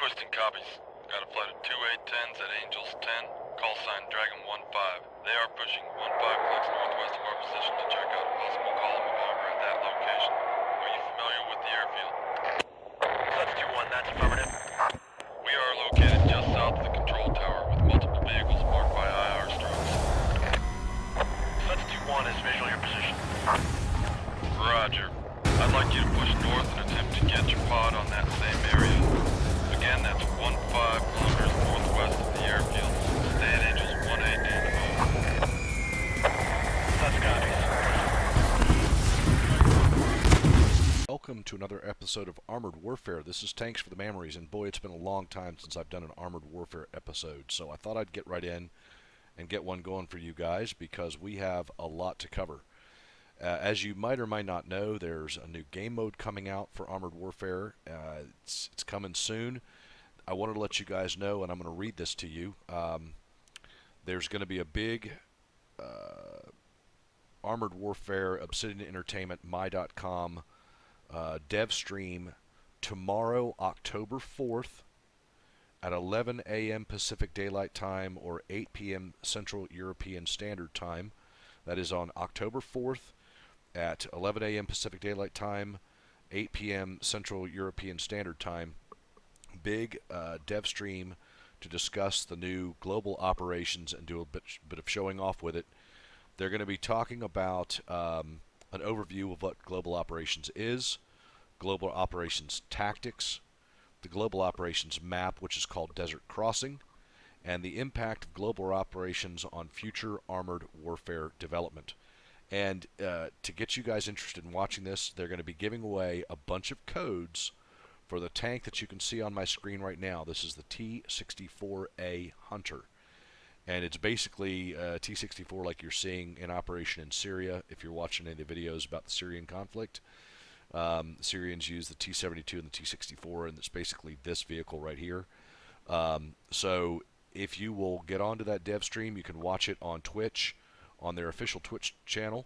Twisting copies. Got a flight of 2 810s at Angels 10, call sign Dragon 15. They are pushing 15 clicks northwest of our position to check out a possible column of armor at that location. Are you familiar with the airfield? CEST 2-1, that's affirmative. We are located just south of the control tower with multiple vehicles marked by IR strokes. CEST 2-1 is visual your position. Roger. I'd like you to push north and attempt to get your pod on that same area. Again, that's 15 kilometers northwest of the airfield. Stay at Angels 1-8 and over. CEST copies. Welcome to another episode of Armored Warfare. This is Tanks for the Mammeries, and boy, it's been a long time since I've done an Armored Warfare episode, so I thought I'd get right in and get one going for you guys because we have a lot to cover. As you might or might not know, there's a new game mode coming out for Armored Warfare. It's coming soon. I wanted to let you guys know, and I'm going to read this to you. There's going to be a big Armored Warfare Obsidian Entertainment My.com DevStream tomorrow, October 4th at 11 a.m. Pacific Daylight Time or 8 p.m. Central European Standard Time. That is on October 4th at 11 a.m. Pacific Daylight Time, 8 p.m. Central European Standard Time. Big dev stream to discuss the new global operations and do a bit of showing off with it. They're going to be talking about an overview of what global operations is, global operations tactics, the global operations map, which is called Desert Crossing, and the impact of global operations on future armored warfare development. And to get you guys interested in watching this, they're going to be giving away a bunch of codes for the tank that you can see on my screen right now. This is the T64A Hunter. And it's basically T-64 like you're seeing in operation in Syria. If you're watching any of the videos about the Syrian conflict, the Syrians use the T-72 and the T-64, and it's basically this vehicle right here. So if you will get onto that dev stream, you can watch it on Twitch, on their official Twitch channel.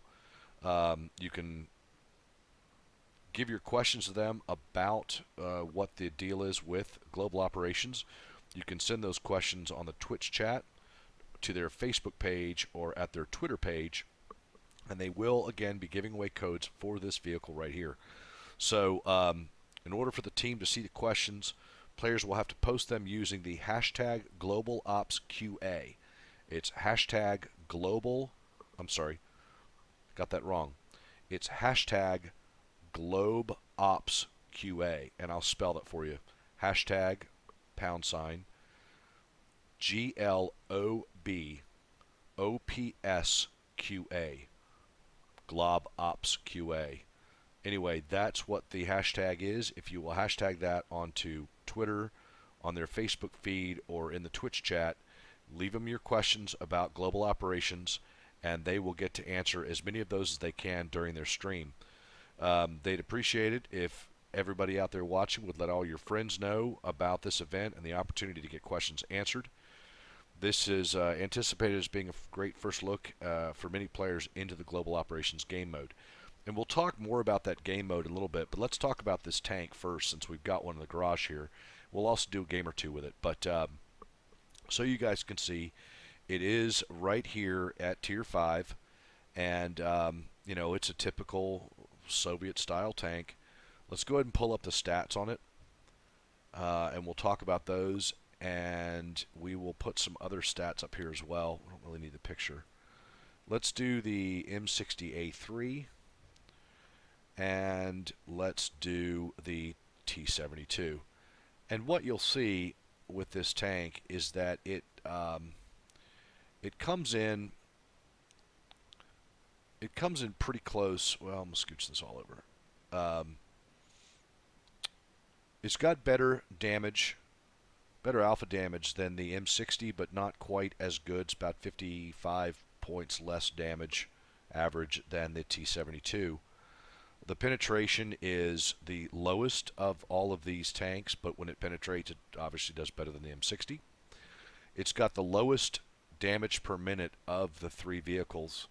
You can give your questions to them about what the deal is with global operations. You can send those questions on the Twitch chat to their Facebook page or at their Twitter page, and they will again be giving away codes for this vehicle right here. So in order for the team to see the questions, players will have to post them using the hashtag GlobalOpsQA. It's hashtag global, I'm sorry, got that wrong. It's hashtag GlobeOpsQA, and I'll spell that for you. Hashtag # GLOBOPSQA. GlobalOpsQA. Anyway, that's what the hashtag is. If you will hashtag that onto Twitter, on their Facebook feed, or in the Twitch chat, leave them your questions about global operations, and they will get to answer as many of those as they can during their stream. They'd appreciate it if everybody out there watching would let all your friends know about this event and the opportunity to get questions answered. This is anticipated as being a great first look for many players into the global operations game mode. And we'll talk more about that game mode in a little bit, but let's talk about this tank first since we've got one in the garage here. We'll also do a game or two with it. But so you guys can see, it is right here at Tier 5, and you know, it's a typical Soviet-style tank. Let's go ahead and pull up the stats on it, and we'll talk about those, and we will put some other stats up here as well. We don't really need the picture. Let's do the M60A3, and let's do the T-72. And what you'll see with this tank is that it comes in pretty close. Well, I'm gonna scooch this all over. It's got better damage, better alpha damage than the M60, but not quite as good. It's about 55 points less damage average than the T-72. The penetration is the lowest of all of these tanks, but when it penetrates, it obviously does better than the M60. It's got the lowest damage per minute of the three vehicles.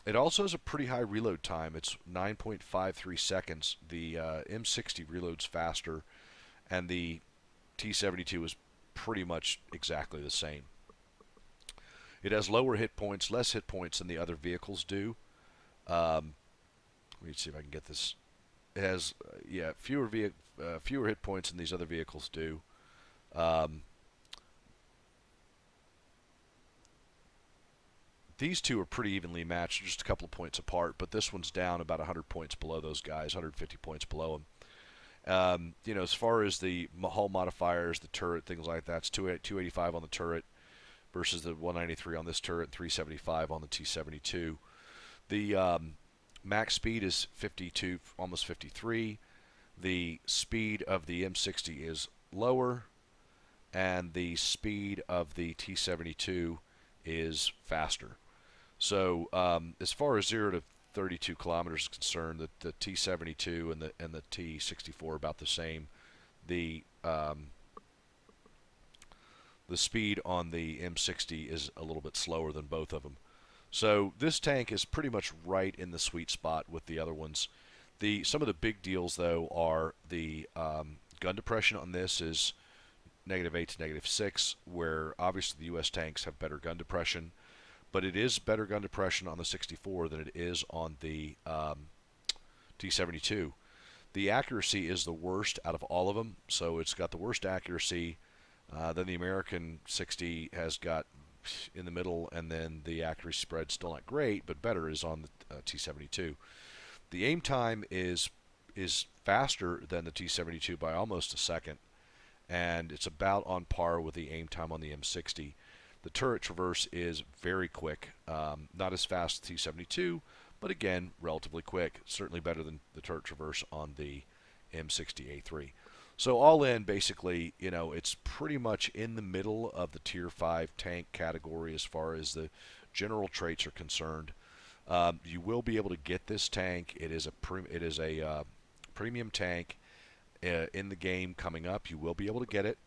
It also has a pretty high reload time. It's 9.53 seconds. The M60 reloads faster and the T-72 is pretty much exactly the same. It has lower hit points, less hit points than the other vehicles do. Let me see if I can get this. It has fewer hit points than these other vehicles do. These two are pretty evenly matched, just a couple of points apart, but this one's down about 100 points below those guys, 150 points below them. As far as the hull modifiers, the turret, things like that, it's 285 on the turret versus the 193 on this turret, and 375 on the T-72. The max speed is 52, almost 53. The speed of the M60 is lower, and the speed of the T-72 is faster. So as far as 0 to 32 kilometers is concerned, the T-72 and the T-64 are about the same. The speed on the M60 is a little bit slower than both of them. So this tank is pretty much right in the sweet spot with the other ones. Some of the big deals, though, are the gun depression on this is -8 to -6, where obviously the U.S. tanks have better gun depression, but it is better gun depression on the 64 than it is on the T-72. The accuracy is the worst out of all of them, so it's got the worst accuracy. Then the American 60 has got in the middle, and then the accuracy spread still not great, but better is on the T-72. The aim time is faster than the T-72 by almost a second, and it's about on par with the aim time on the M60. The turret traverse is very quick, not as fast as the T-72, but again, relatively quick. Certainly better than the turret traverse on the M60A3. So all in, basically, it's pretty much in the middle of the Tier 5 tank category as far as the general traits are concerned. You will be able to get this tank. It is a premium tank in the game coming up. You will be able to get it.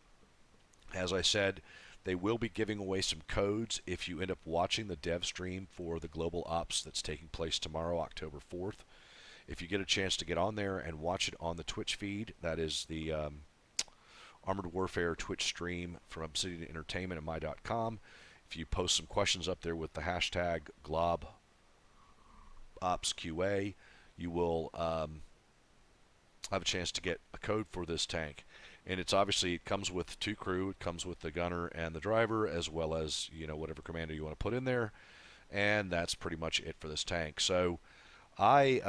As I said, they will be giving away some codes if you end up watching the dev stream for the Global Ops that's taking place tomorrow, October 4th. If you get a chance to get on there and watch it on the Twitch feed, that is the Armored Warfare Twitch stream from Obsidian Entertainment at my.com. If you post some questions up there with the hashtag GlobOpsQA, you will have a chance to get a code for this tank. And it comes with 2 crew. It comes with the gunner and the driver, as well as whatever commander you want to put in there. And that's pretty much it for this tank. So I've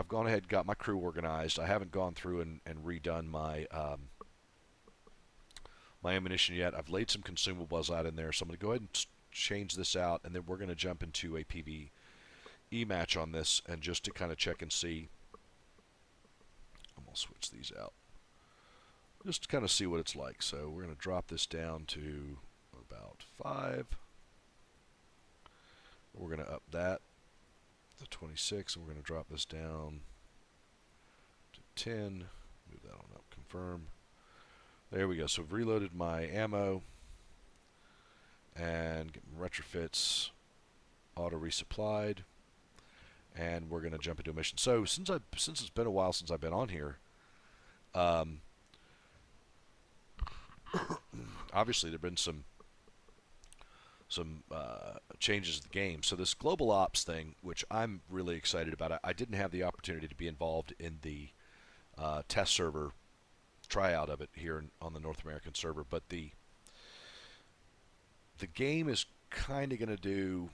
gone ahead and got my crew organized. I haven't gone through and redone my my ammunition yet. I've laid some consumables out in there, so I'm going to go ahead and change this out, and then we're going to jump into a PvE match on this, and just to kind of check and see. I'm going to switch these out. Just to kind of see what it's like. So we're going to drop this down to about 5. We're going to up that to 26, and we're going to drop this down to 10. Move that on up. Confirm. There we go. So I've reloaded my ammo and get my retrofits auto resupplied, and we're going to jump into a mission. So since it's been a while since I've been on here, obviously there've been some changes to the game. So this global ops thing, which I'm really excited about, I didn't have the opportunity to be involved in the test server tryout of it here on the North American server, but the game is kind of going to do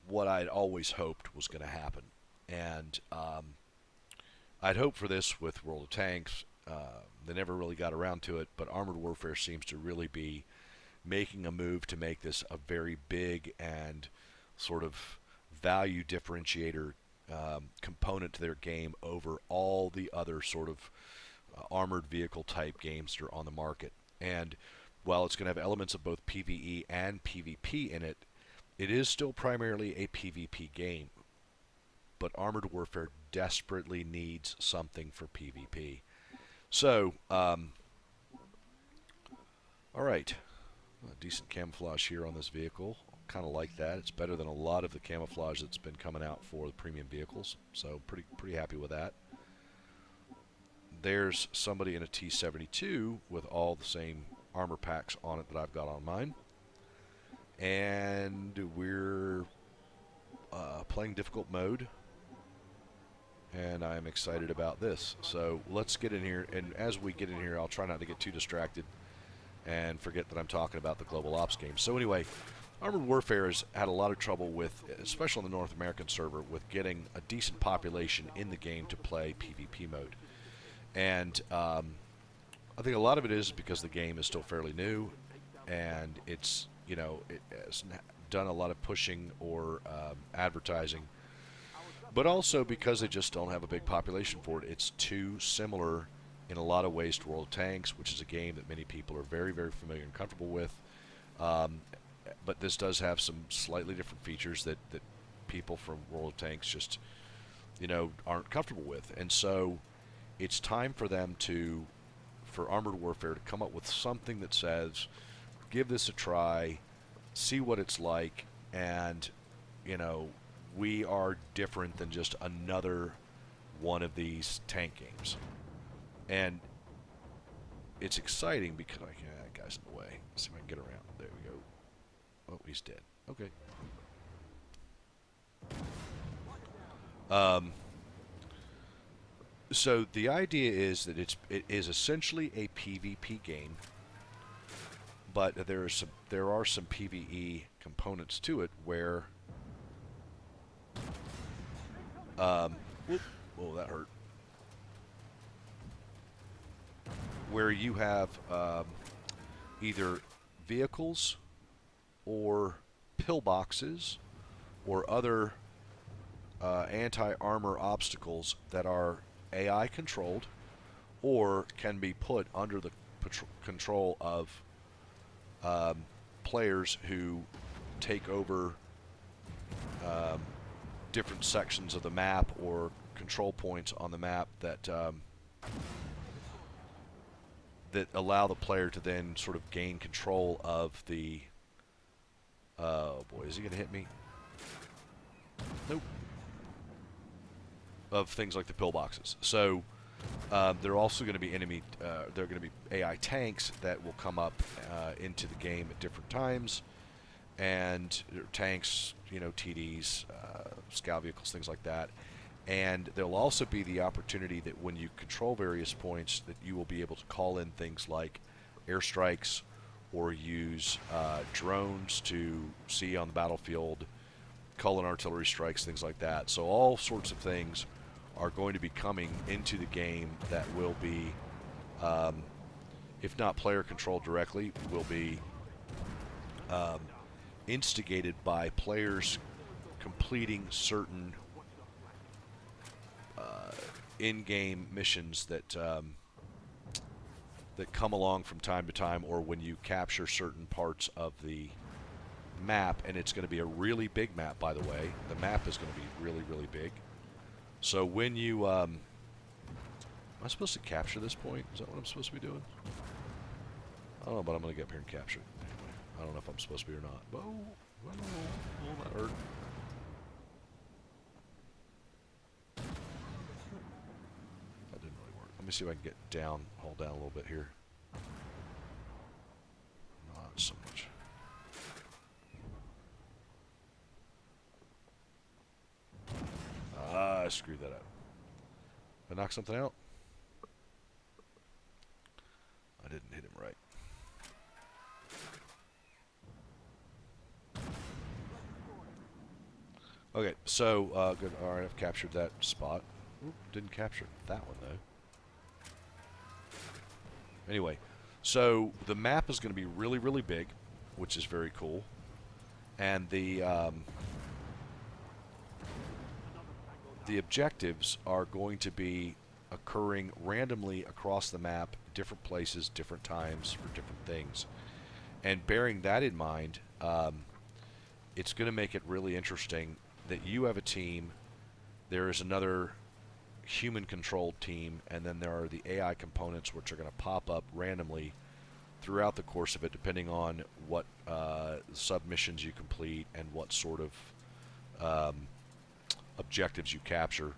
what I'd always hoped was going to happen. And I'd hoped for this with World of Tanks. They never really got around to it, but Armored Warfare seems to really be making a move to make this a very big and sort of value differentiator component to their game over all the other sort of armored vehicle type games that are on the market. And while it's going to have elements of both PvE and PvP in it, it is still primarily a PvP game. But Armored Warfare desperately needs something for PvP. So, alright. Decent camouflage here on this vehicle. Kind of like that. It's better than a lot of the camouflage that's been coming out for the premium vehicles. So, pretty happy with that. there's somebody in a T-72 with all the same armor packs on it that I've got on mine. And we're playing difficult mode. And I'm excited about this. So let's get in here. And as we get in here, I'll try not to get too distracted and forget that I'm talking about the Global Ops game. So anyway, Armored Warfare has had a lot of trouble with, especially on the North American server, with getting a decent population in the game to play PvP mode. And I think a lot of it is because the game is still fairly new, and it's, you know, it has done a lot of pushing or advertising, but also because they just don't have a big population for it. It's too similar in a lot of ways to World of Tanks, which is a game that many people are very, very familiar and comfortable with. But this does have some slightly different features that people from World of Tanks just, you know, aren't comfortable with. And so it's time for them for Armored Warfare to come up with something that says, give this a try, see what it's like, and, you know, we are different than just another one of these tank games. And it's exciting because that guy's in the way. Let's see if I can get around. There we go. Oh, he's dead. Okay. So the idea is that it is essentially a PvP game, but there are some PvE components to it where whoop, oh, that hurt. Where you have either vehicles or pillboxes or other anti-armor obstacles that are AI controlled or can be put under the control of players who take over different sections of the map or control points on the map that that allow the player to then sort of gain control of the... Oh boy, is he going to hit me? Nope. Of things like the pillboxes. So there are also going to be there are going to be AI tanks that will come up into the game at different times, and tanks, you know, TDs, scout vehicles, things like that. And there'll also be the opportunity that when you control various points, that you will be able to call in things like airstrikes or use drones to see on the battlefield, call in artillery strikes, things like that. So all sorts of things are going to be coming into the game that will be, if not player controlled directly, will be instigated by players completing certain in-game missions that that come along from time to time, or when you capture certain parts of the map. And it's going to be a really big map, by the way. The map is going to be really, really big. So when you am I supposed to capture this point? Is that what I'm supposed to be doing? I don't know, but I'm going to get up here and capture it. Anyway, I don't know if I'm supposed to be or not. Oh, that hurt. Let me see if I can get down, hold down a little bit here. Not so much. Ah, I screwed that up. Did I knock something out? I didn't hit him right. Okay, so, good. Alright, I've captured that spot. Oop, didn't capture that one, though. Anyway, so the map is going to be really, really big, which is very cool. And the objectives are going to be occurring randomly across the map, different places, different times, for different things. And bearing that in mind, it's going to make it really interesting that you have a team, there is another human-controlled team, and then there are the AI components which are going to pop up randomly throughout the course of it, depending on what submissions you complete and what sort of objectives you capture.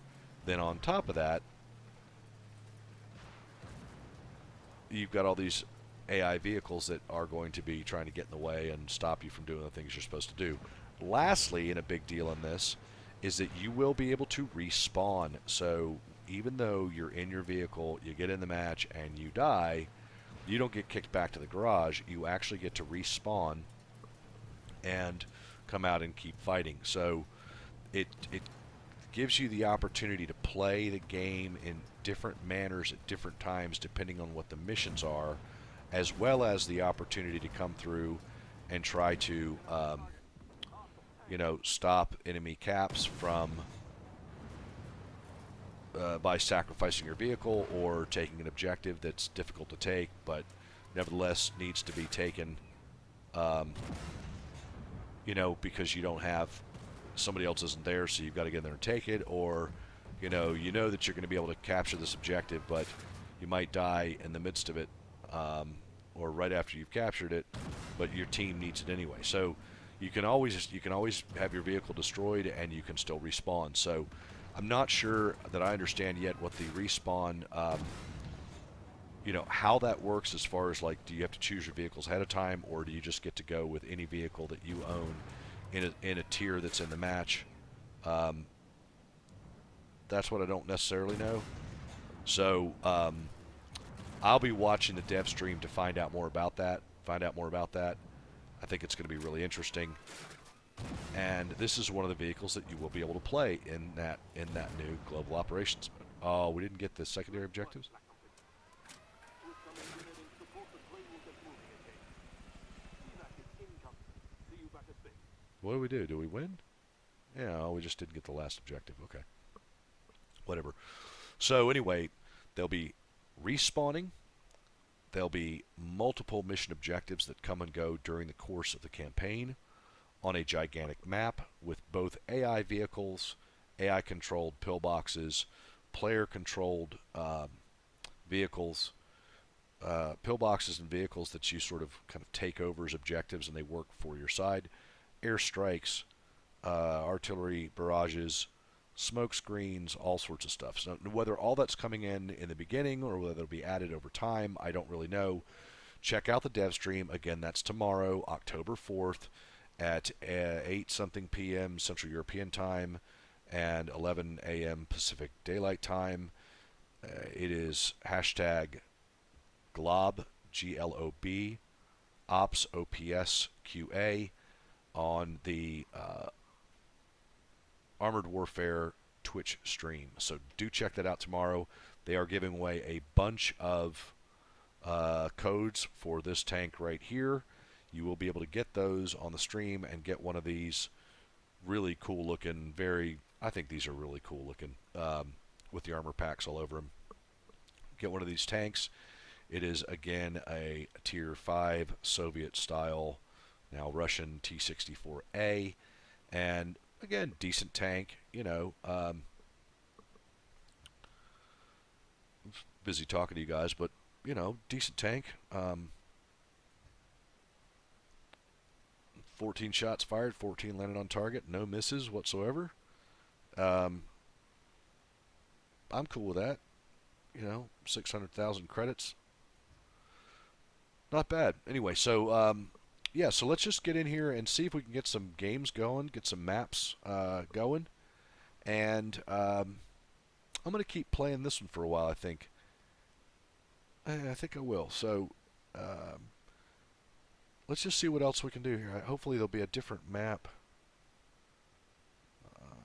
Then on top of that, you've got all these AI vehicles that are going to be trying to get in the way and stop you from doing the things you're supposed to do. Lastly, and a big deal in this, is that you will be able to respawn. So even though you're in your vehicle, you get in the match, and you die, you don't get kicked back to the garage. You actually get to respawn and come out and keep fighting. So it gives you the opportunity to play the game in different manners at different times depending on what the missions are, as well as the opportunity to come through and try to stop enemy caps from by sacrificing your vehicle or taking an objective that's difficult to take but nevertheless needs to be taken, because you don't have, somebody else isn't there, so you've got to get in there and take it, or you know that you're going to be able to capture this objective, but you might die in the midst of it, or right after you've captured it, but your team needs it anyway. So you can always have your vehicle destroyed and you can still respawn. So I'm not sure that I understand yet what the respawn, how that works as far as, like, do you have to choose your vehicles ahead of time, or do you just get to go with any vehicle that you own in a tier that's in the match? That's what I don't necessarily know. So I'll be watching the dev stream to find out more about that. I think it's going to be really interesting. And this is one of the vehicles that you will be able to play in that new global operations mode. Oh, we didn't get the secondary objectives? What do we do? Do we win? Yeah, we just didn't get the last objective. Okay. Whatever. So anyway, there'll be respawning. There'll be multiple mission objectives that come and go during the course of the campaign on a gigantic map with both AI vehicles, AI-controlled pillboxes, player-controlled vehicles, pillboxes and vehicles that you sort of kind of take over as objectives and they work for your side, airstrikes, artillery barrages, smoke screens, all sorts of stuff. So whether all that's coming in the beginning or whether it'll be added over time, I don't really know. Check out the dev stream. Again, that's tomorrow, October 4th at 8-something p.m. Central European Time and 11 a.m. Pacific Daylight Time. It is hashtag GLOB, G-L-O-B, Ops, O-P-S, Q-A on the Armored Warfare Twitch stream. So do check that out tomorrow. They are giving away a bunch of codes for this tank right here. You will be able to get those on the stream and get one of these really cool looking, I think these are really cool looking, with the armor packs all over them. Get one of these tanks. It is, again, a Tier 5 Soviet style, now Russian T-64A, and again, decent tank, busy talking to you guys, but, decent tank. 14 shots fired, 14 landed on target, no misses whatsoever. I'm cool with that. 600,000 credits. Not bad. Anyway, so yeah, so let's just get in here and see if we can get some games going, get some maps going, and I'm going to keep playing this one for a while, I think. I think I will. So let's just see what else we can do here. Hopefully there'll be a different map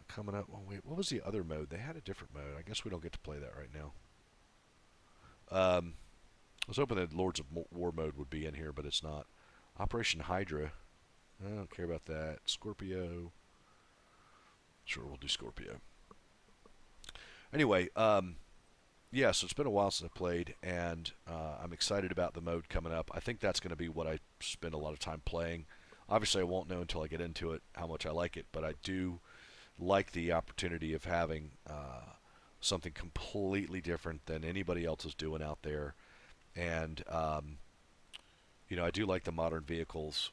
coming up. Oh, wait, what was the other mode? They had a different mode. I guess we don't get to play that right now. I was hoping that Lords of War mode would be in here, but it's not. Operation Hydra. I don't care about that. Scorpio. Sure, we'll do Scorpio. Anyway, yeah, so it's been a while since I played, and I'm excited about the mode coming up. I think that's going to be what I spend a lot of time playing. Obviously, I won't know until I get into it how much I like it, but I do like the opportunity of having something completely different than anybody else is doing out there. And, I do like the modern vehicles.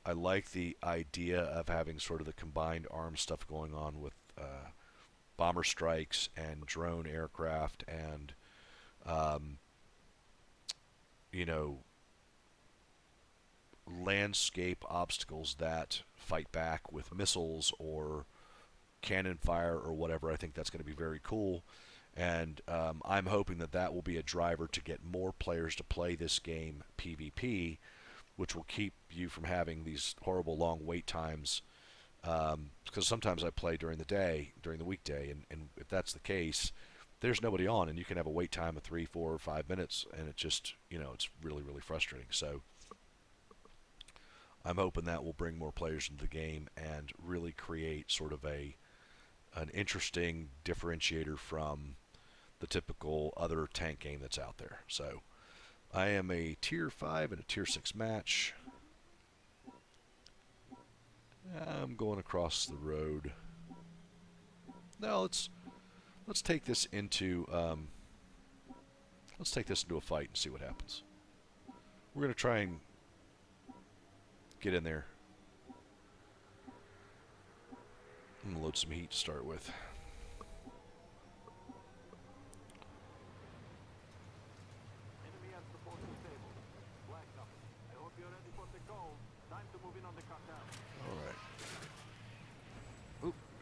I like the idea of having sort of the combined arms stuff going on with bomber strikes and drone aircraft and you know, landscape obstacles that fight back with missiles or cannon fire or whatever. I think that's going to be very cool. And I'm hoping that that will be a driver to get more players to play this game PvP, which will keep you from having these horrible long wait times. Because sometimes I play during the day, during the weekday, and if that's the case, there's nobody on, and you can have a wait time of 3, 4, or 5 minutes, and it just, it's really, really frustrating. So I'm hoping that will bring more players into the game and really create sort of an interesting differentiator from the typical other tank game that's out there. So I am a tier 5 and a tier 6 match. I'm going across the road. Now let's take this into a fight and see what happens. We're gonna try and get in there. I'm gonna load some heat to start with.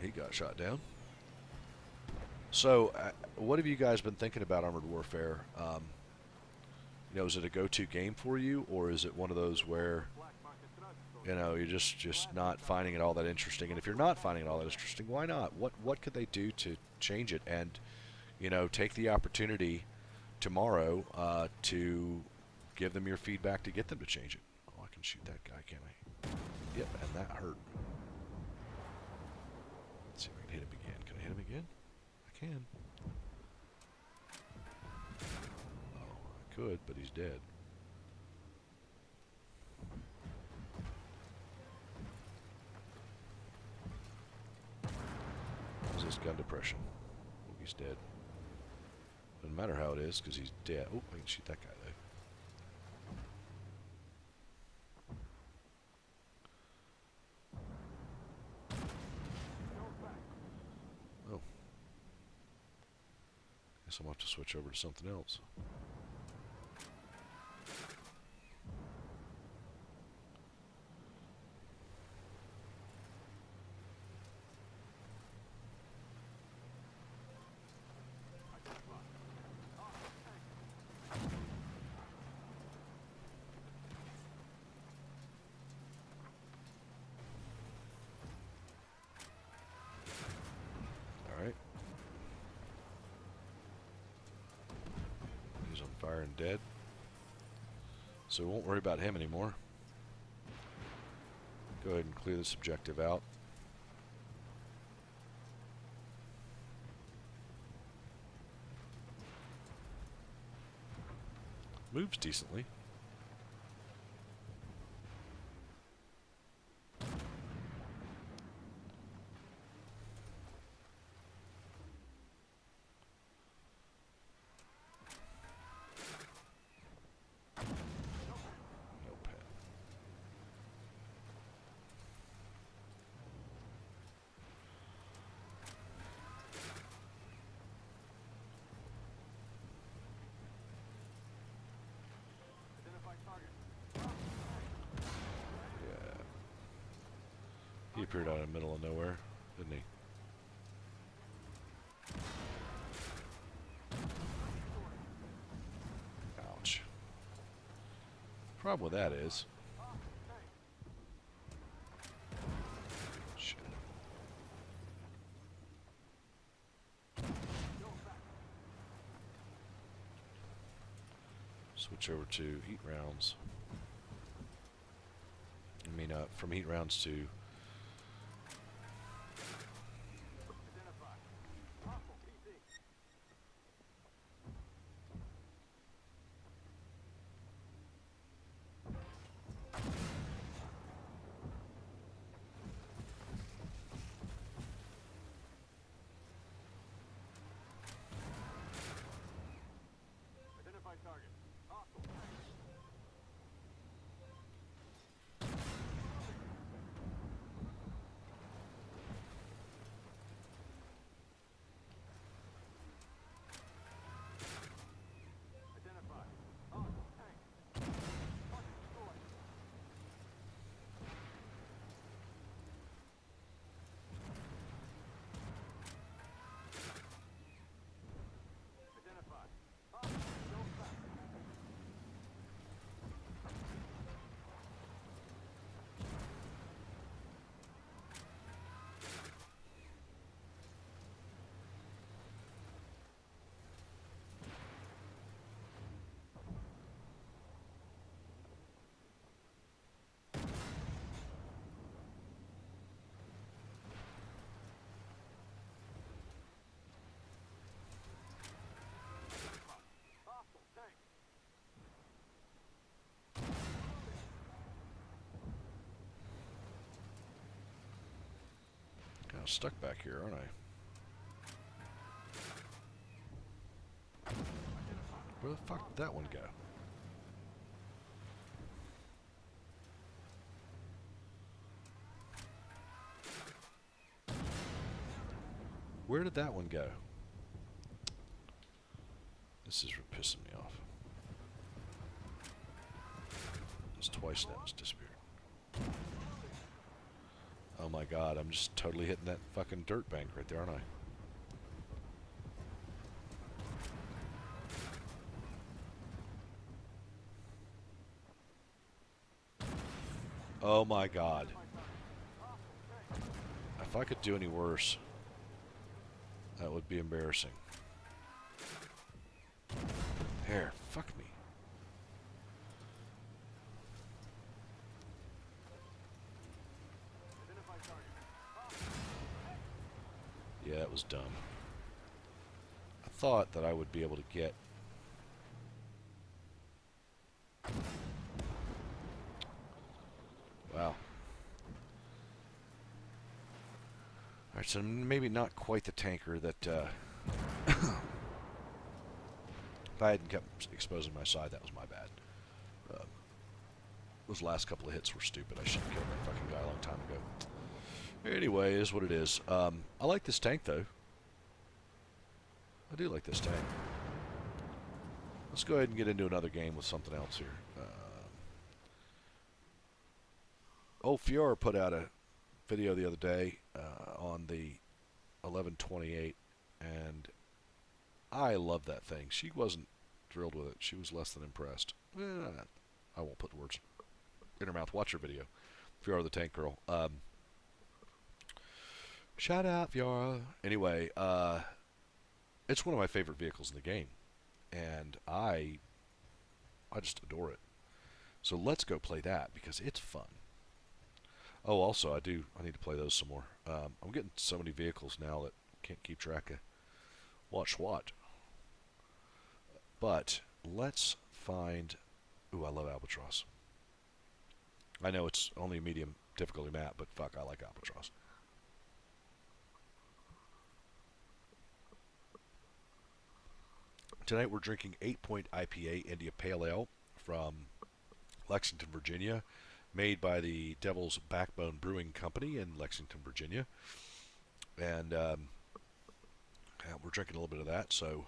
He got shot down. So, what have you guys been thinking about Armored Warfare? Is it a go-to game for you, or is it one of those where, you're just not finding it all that interesting? And if you're not finding it all that interesting, why not? What could they do to change it? And, take the opportunity tomorrow to give them your feedback to get them to change it. Oh, I can shoot that guy, can't I? Yep, and that hurt. Let's see if I can hit him again. Can I hit him again? I can. Oh, I could, but he's dead. How's his gun depression? Oh, he's dead. Doesn't matter how it is, because he's dead. Oh, I can shoot that guy, though. Guess I'm going to have to switch over to something else. Alright. He's on fire and dead. So we won't worry about him anymore. Go ahead and clear this objective out. Moves decently. He appeared out in the middle of nowhere, didn't he? Ouch. Problem with that is... Shit. Switch over to heat rounds. I mean, from heat rounds to... I'm stuck back here, aren't I? Where the fuck did that one go? Where did that one go? This is pissing me off. It's twice now it's disappeared. Oh my god, I'm just totally hitting that fucking dirt bank right there, aren't I? Oh my god. If I could do any worse, that would be embarrassing. There, fuck me. Yeah, that was dumb. I thought that I would be able to get... Wow. Alright, so maybe not quite the tanker that... if I hadn't kept exposing my side, that was my bad. Those last couple of hits were stupid. I should have killed that fucking guy a long time ago. Anyway, it is what it is. I like this tank, though. I do like this tank. Let's go ahead and get into another game with something else here. Fiora put out a video the other day on the 1128, and I love that thing. She wasn't thrilled with it. She was less than impressed. I won't put words in her mouth. Watch her video. Fiora the Tank Girl. Shout out, Fiora. Anyway, it's one of my favorite vehicles in the game, and I just adore it. So let's go play that because it's fun. Oh, also, I need to play those some more. I'm getting so many vehicles now that I can't keep track of what. But let's find... Ooh, I love Albatross. I know it's only a medium difficulty map, but fuck, I like Albatross. Tonight we're drinking 8-Point IPA India Pale Ale from Lexington, Virginia, made by the Devil's Backbone Brewing Company in Lexington, Virginia. And we're drinking a little bit of that, so...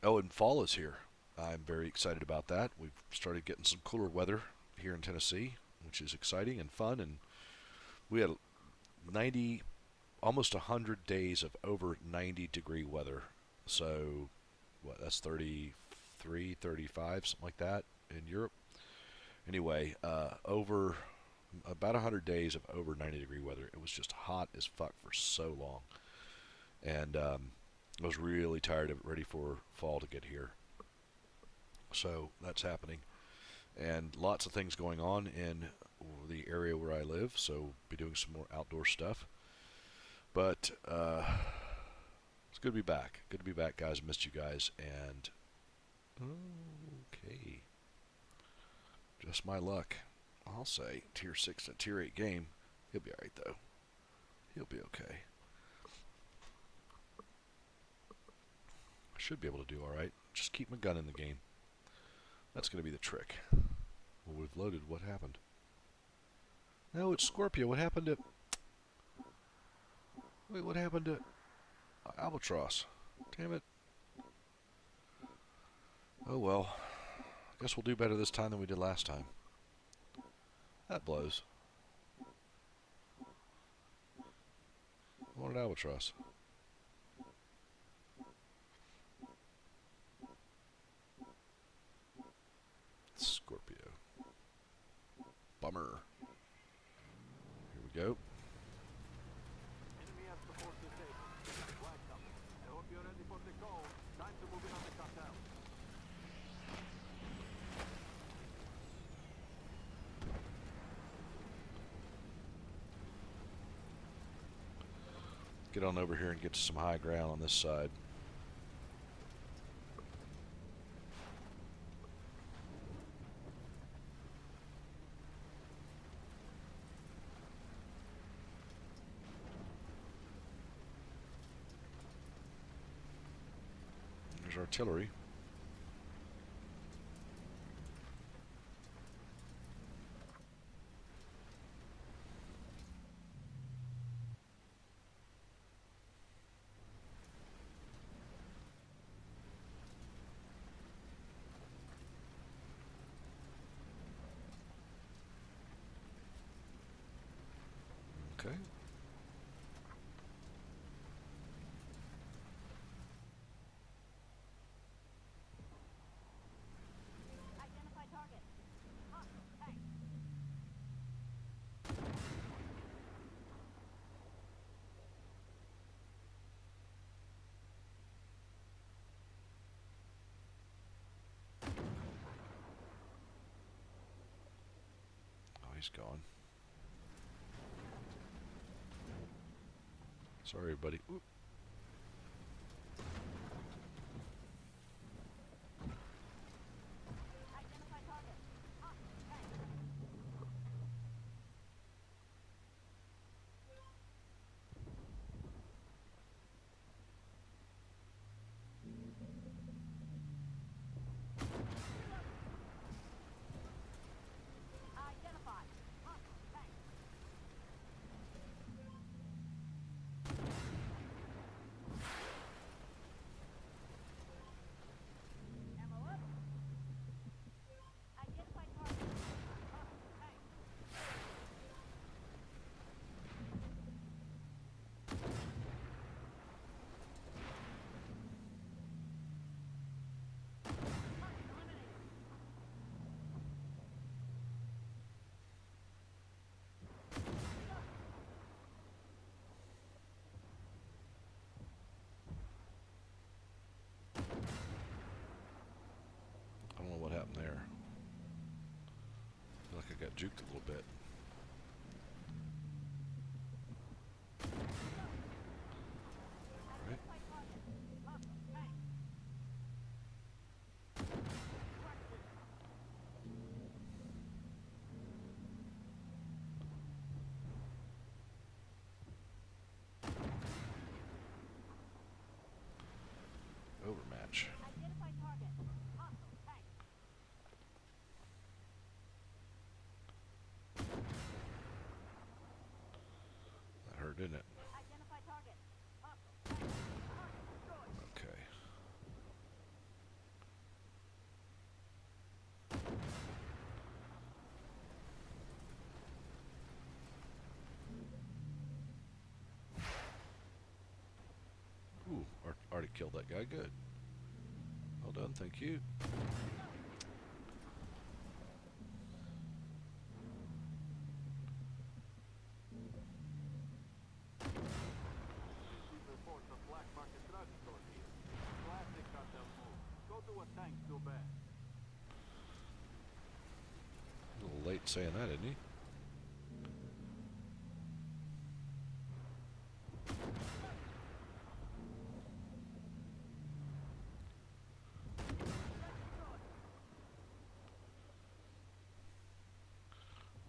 Oh, and fall is here. I'm very excited about that. We've started getting some cooler weather here in Tennessee, which is exciting and fun. And we had 90, almost 100 days of over 90-degree weather. So, what, that's 33, 35, something like that in Europe. Anyway, over about 100 days of over 90-degree weather. It was just hot as fuck for so long. And I was really tired of it, ready for fall to get here. So that's happening. And lots of things going on in the area where I live, so be doing some more outdoor stuff. But it's good to be back. Good to be back, guys. Missed you guys. And okay, just my luck. I'll say tier 6 and tier 8 game. He'll be alright though. He'll be okay. I should be able to do alright. Just keep my gun in the game. That's going to be the trick. Well, we've loaded. What happened? No, it's Scorpio. What happened to... Wait, what happened to... Albatross? Damn it. Oh well. I guess we'll do better this time than we did last time. That blows. I wanted Albatross. Scorpio. Bummer. Here we go. Enemy at the force disabled. Welcome. I hope you're ready for the call. Time to move in on the cartel. Get on over here and get to some high ground on this side. There's artillery. Okay. Identify target. Hostile tank. Oh, he's gone. Sorry, buddy. Oop. Identify target. Hostile tank. Identified. Hostile tank. Ammo up. Identify target. Hostile tank. Target eliminated. I don't know what happened there. I feel like I got juked a little bit. Right. Identify target. Hostile tank. Overmatch. Identify target. Hostile tank. That hurt, didn't it? Identify target. Hostile tank. Target destroyed. Okay. Ooh, already killed that guy. Good. Well done, thank you. Receive reports of black market drug stores here. Classic cartel move. Go to a tank too bad. A little late saying that, isn't he?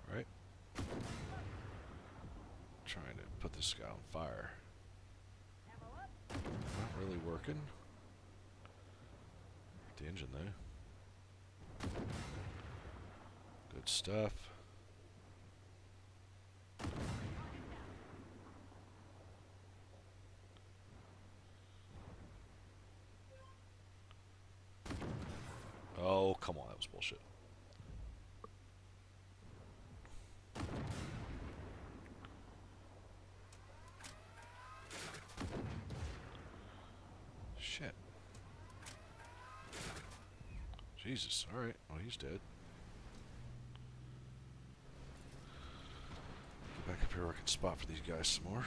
Alright. Trying to put this guy on fire. Ammo up. Not really working. The engine though. Good stuff. Oh, come on, that was bullshit. Shit. Jesus, alright. Well, he's dead. Get back up here where I can spot for these guys some more.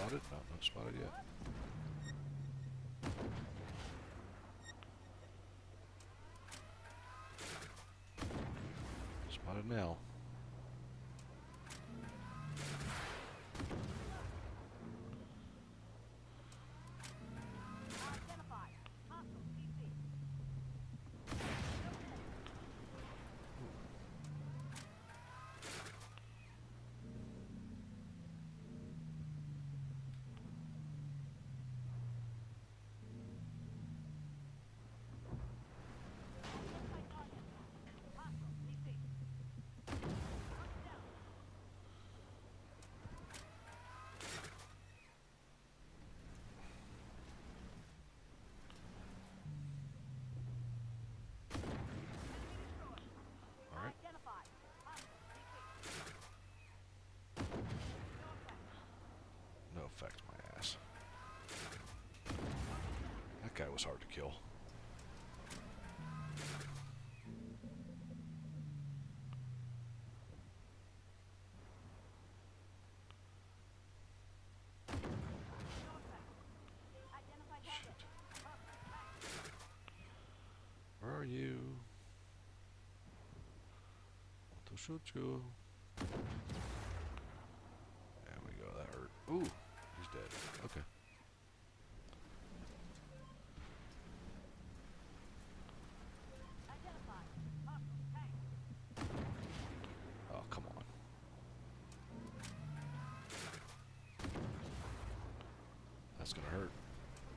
spotted? No, not spotted yet. Spotted now. Identified. Hostile TC. Identified target. Hostile TC. Target down. Enemy destroyed. All right. Identified. Hostile TC. No effect. No effect, my ass. That guy was hard to kill. No effect. Identified target. Hostile tank. Where are you? Want to shoot you. There we go, that hurt. Ooh, he's dead. Okay. Identified. Hostile tank. Oh, come on. That's gonna hurt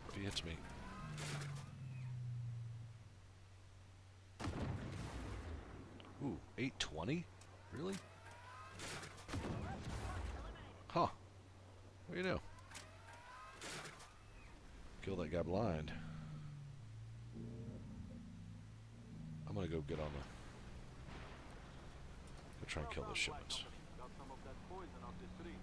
if he hits me. Ooh, 820? Really? Huh. What do you know? Kill that guy blind. I'm gonna go get on the... Go try and kill those shipments. Got some of that poison off the street.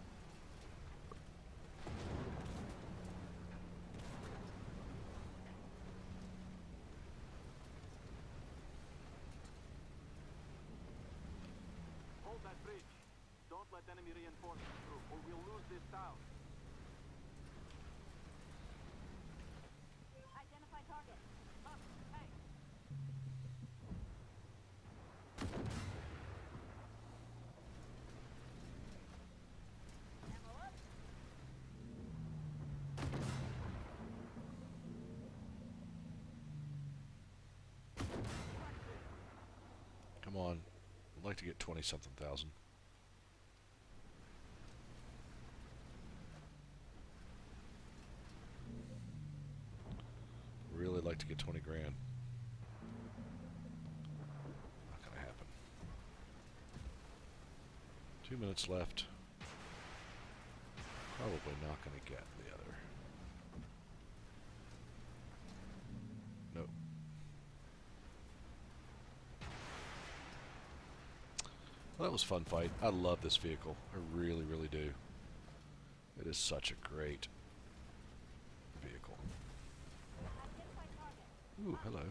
Hold that bridge. Don't let enemy reinforcements through, or we'll lose this town. Identify target. Hostile tank. Ammo up. Come on. I'd like to get 20-something thousand. Really like to get 20 grand. Not gonna happen. 2 minutes left. Probably not gonna get the other. Nope. Well, that was a fun fight. I love this vehicle. I really, really do. It is such a great vehicle. Identify target. Ooh, hello.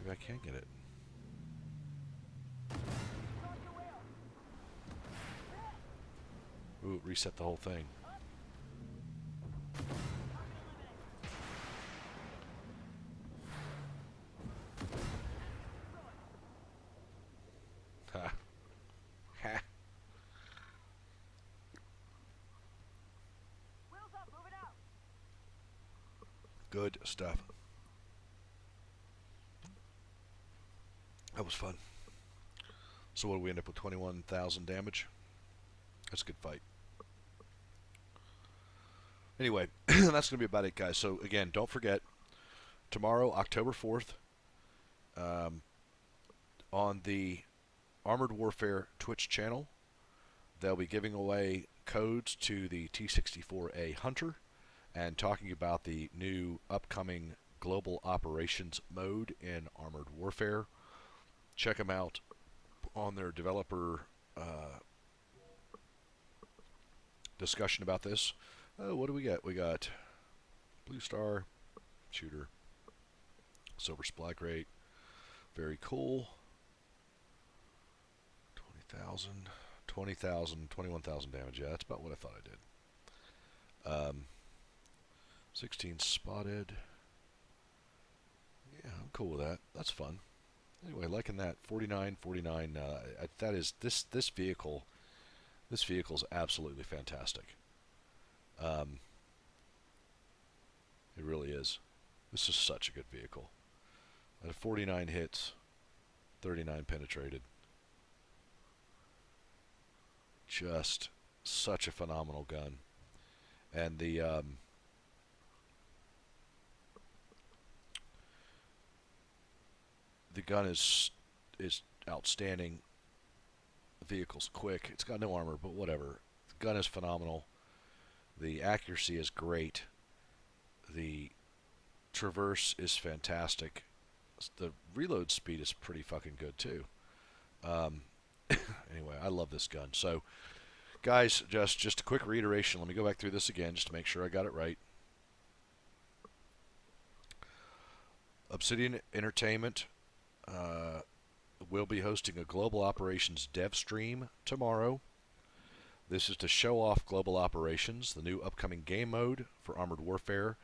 Maybe I can get it. Scorpio wheel. Ooh, reset the whole thing. Target eliminated. Ha. Ha. Wheels up. Moving out. Good stuff. That was fun. So what do we end up with? 21,000 damage? That's a good fight. Anyway, that's going to be about it, guys. So again, don't forget, tomorrow, October 4th, on the Armored Warfare Twitch channel, they'll be giving away codes to the T64A Hunter and talking about the new upcoming Global Operations mode in Armored Warfare. Check them out on their developer discussion about this. Oh, what do we got? We got Blue Star, Shooter, Silver Supply Crate. Very cool. 20,000, 20,000, 21,000 damage. Yeah, that's about what I thought I did. 16 spotted. Yeah, I'm cool with that. That's fun. Anyway, liking that. 49, 49. That is this vehicle. This vehicle is absolutely fantastic. It really is. This is such a good vehicle. Out of 49 hits, 39 penetrated. Just such a phenomenal gun. And the gun is outstanding. The vehicle's quick. It's got no armor, but whatever. The gun is phenomenal. The accuracy is great. The traverse is fantastic. The reload speed is pretty fucking good too. Anyway, I love this gun. So, guys, just a quick reiteration. Let me go back through this again just to make sure I got it right. Obsidian Entertainment will be hosting a Global Operations DevStream tomorrow. This is to show off Global Operations, the new upcoming game mode for Armored Warfare.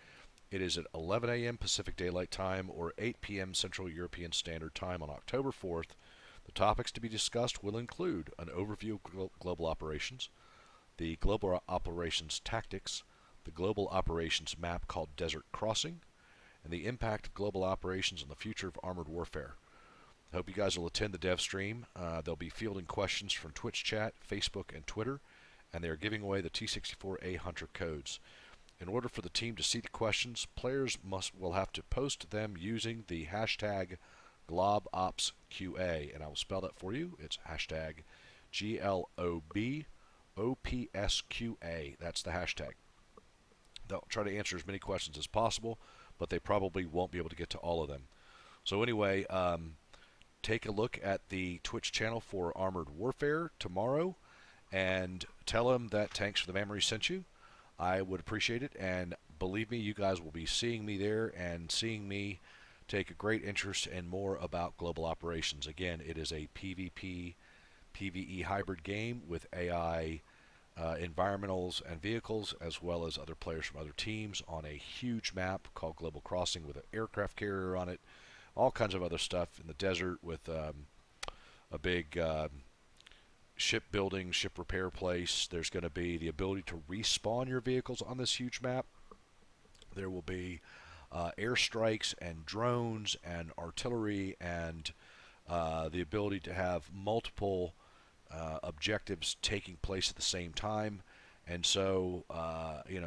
It is at 11 a.m. Pacific Daylight Time or 8 p.m. Central European Standard Time on October 4th. The topics to be discussed will include an overview of global operations, the global operations tactics, the global operations map called Desert Crossing, and the impact of global operations on the future of armored warfare. I hope you guys will attend the dev stream. They'll be fielding questions from Twitch chat, Facebook, and Twitter, and they are giving away the T64A Hunter codes. In order for the team to see the questions, players will have to post them using the hashtag GlobOpsQA, and I will spell that for you. It's hashtag GLOBOPSQA. That's the hashtag. They'll try to answer as many questions as possible, but they probably won't be able to get to all of them. So anyway, take a look at the Twitch channel for Armored Warfare tomorrow, and tell them that Tanks for the Mammeries sent you. I would appreciate it, and believe me, you guys will be seeing me there and seeing me take a great interest in more about global operations. Again, it is a PvP, PvE hybrid game with AI environmentals and vehicles, as well as other players from other teams on a huge map called Global Crossing with an aircraft carrier on it, all kinds of other stuff in the desert with a big shipbuilding, ship repair place. There's going to be the ability to respawn your vehicles on this huge map. There will be airstrikes and drones and artillery and the ability to have multiple objectives taking place at the same time. And so,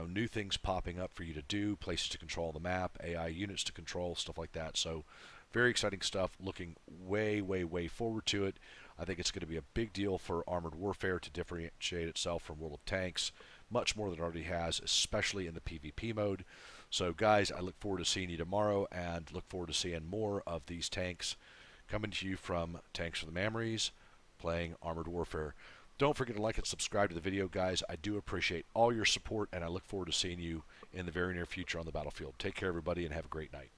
new things popping up for you to do, places to control the map, AI units to control, stuff like that. So, very exciting stuff. Looking way, way, way forward to it. I think it's going to be a big deal for Armored Warfare to differentiate itself from World of Tanks, much more than it already has, especially in the PvP mode. So, guys, I look forward to seeing you tomorrow, and look forward to seeing more of these tanks coming to you from Tanks for the Mammeries, playing Armored Warfare. Don't forget to like and subscribe to the video, guys. I do appreciate all your support, and I look forward to seeing you in the very near future on the battlefield. Take care, everybody, and have a great night.